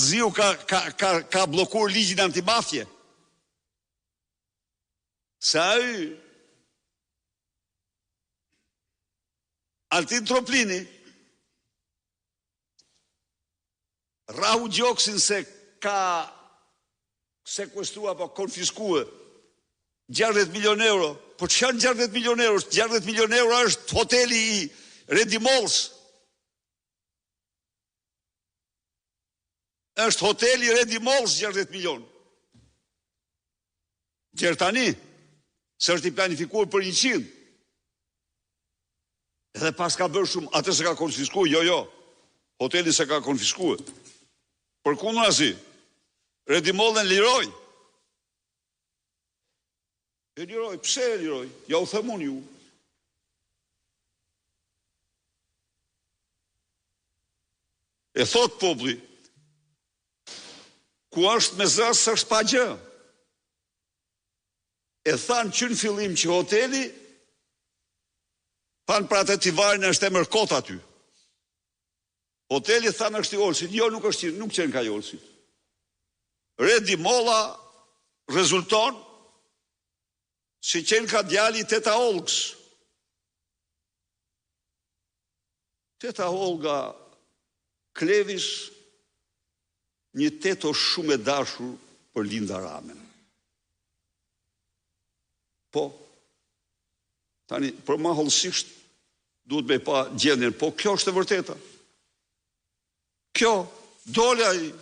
Ziu ka blokuar ligjin antimafje. Se ai Altin Troplini rahu gjoksin se ka sekuestrua apo konfiskue 60 milion euro. Po që janë 60 milion euro? 60 milion euro është hoteli i Redi Malls. Është hoteli Redi Malls 60 milion. Gjertani, se është i planifikuar për 100. Edhe pas ka bërë shumë, atë se ka konfiskuar, jo. Hoteli se ka konfiskuar. Për kundër asi, Redi Mall në liroj. E liroj, pse e liroj? Ja u themun ju. E thot populli, ku është me zërë së është pa gjë. E thanë që në fillim që hoteli, thanë pra të tivarin është e mërkot aty. Hoteli thanë është i Olsit, jo nuk është i, nuk qenë ka i Olsit. Redi Molla rezulton si qenë ka djali Teta Olgës. Teta Olga Klevis, një teto shumë e dashur për Linda Ramen. Po, tani, për ma hollësisht, duhet me pa gjendjen, po kjo është e vërteta. Kjo, dole ai,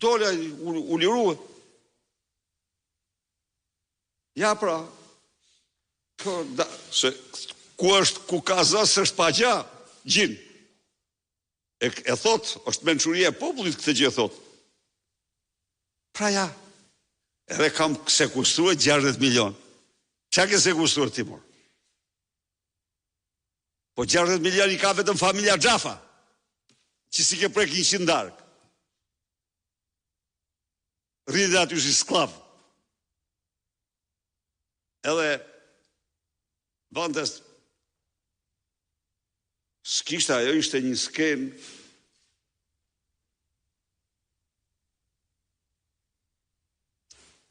u lirue. Ja pra, kjo, se ku ka zës është pa gja, gjinë. E thot, është mençuria e popullit këtë gjë thot. Pra ja, edhe kam sekustruar 60 milion. Qa ke sekustruar Timur? Po 60 milion i ka vetëm familja Xhafa, që si ke prek 100 dark. Rridhe aty si sklav. Edhe, vantes, s'kishte ajo ishte një skenë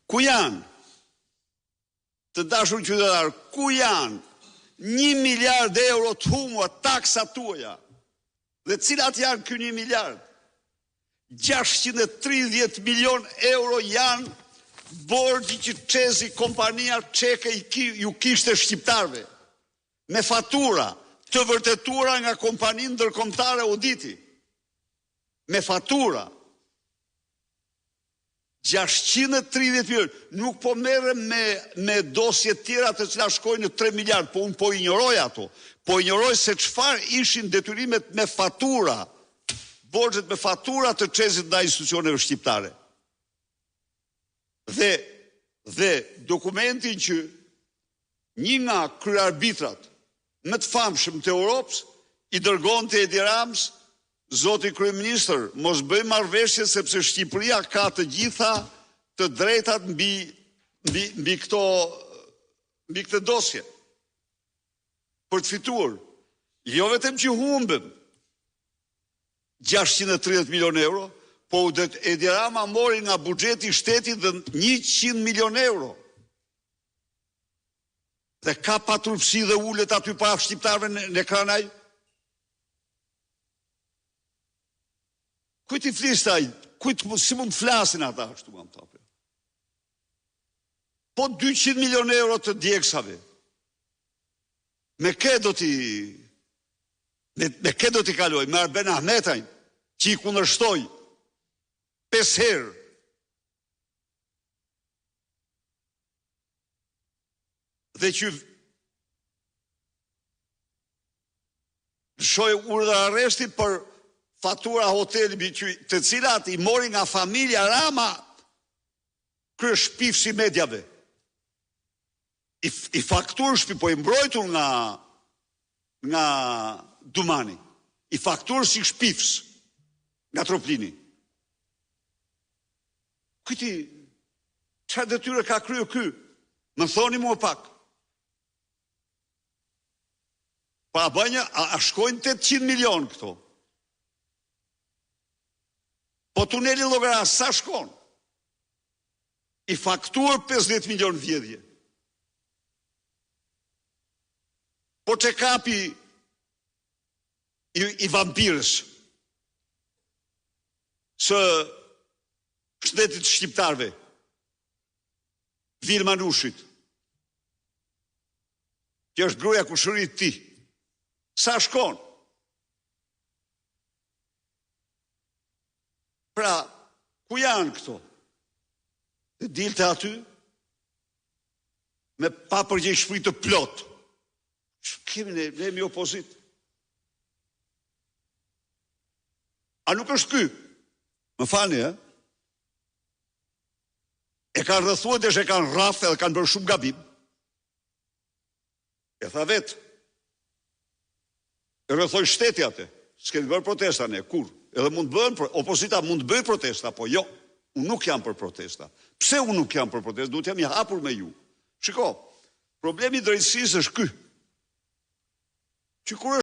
ku janë të dashur qytetarë, ku janë 1 miliard euro të humua taksa tuaja, dhe cilat janë ky 1 miliard? 630 milion euro janë borxhi që çezi kompania çeke ju kishte shqiptarve, me fatura të vërtetura nga kompaninë ndërkombëtare Auditi, me fatura. 630 milion, nuk po merrem me dosje tjera të cilat shkojnë në 3 miliard, po unë po injoroj ato, po injoroj se çfarë ishin detyrimet me fatura, borxhet me fatura të çezit nga institucioneve shqiptare. Dhe dokumentin që një nga kryearbitrat më të famshëm të Europës i dërgon të Edi Rams, zoti kryeministër, mos bëj marrëveshje sepse Shqipëria ka të gjitha të drejtat mbi këtë dosje. Për të fituar, jo vetëm që humbëm 630 milion euro, po Edi Rama mori nga buxheti i shtetit dhe 100 milion euro. Dhe ka paturpsi dhe ulet aty para shqiptarëve në ekranaj. Kujt i fliste ai? Si mund të flasin ata ashtu më thapë? Po 200 milion euro të djegsave. Me kë do t'i kaloj? Me Arben Ahmetajn, që i kundërshtoi 5 herë. Dhe që shoj urdhër arresti për fatura hoteli të cilat i mori nga familja Rama kryes shpifsi medjave. I faktur shpi, po i mbrojtur nga Dumani. I faktur si shpifs nga Troplini. Këti, çfarë detyre ka kryer ky? Më thoni mua pak. Pa bënja, a shkojnë 800 milion këto? Po tuneli Llogara sa shkon? I faktuar 50 milion vjedhje. Po check-upi i vampirës së shtetit shqiptarve, Vilma Nushit, që është gruaja kushërit ti, sa shkon? Pra, ku janë këto? Dhe dilte aty me papërgjegjësi të plot. Kemi ne jemi opozit. A nuk është ky? Më falni, e kanë rrethuar dhe e kanë rrafë dhe kanë bërë shumë gabim. E tha vetë. E rrethoi shteti atë. S'kemi bërë protesta ne, kur? Edhe mund të bëhen, opozita mund të bëjë protesta, po jo, unë nuk jam për protesta. Pse unë nuk jam për protesta? Duhet jam i hapur me ju. Shiko, problemi i drejtësisë është ky. Që kur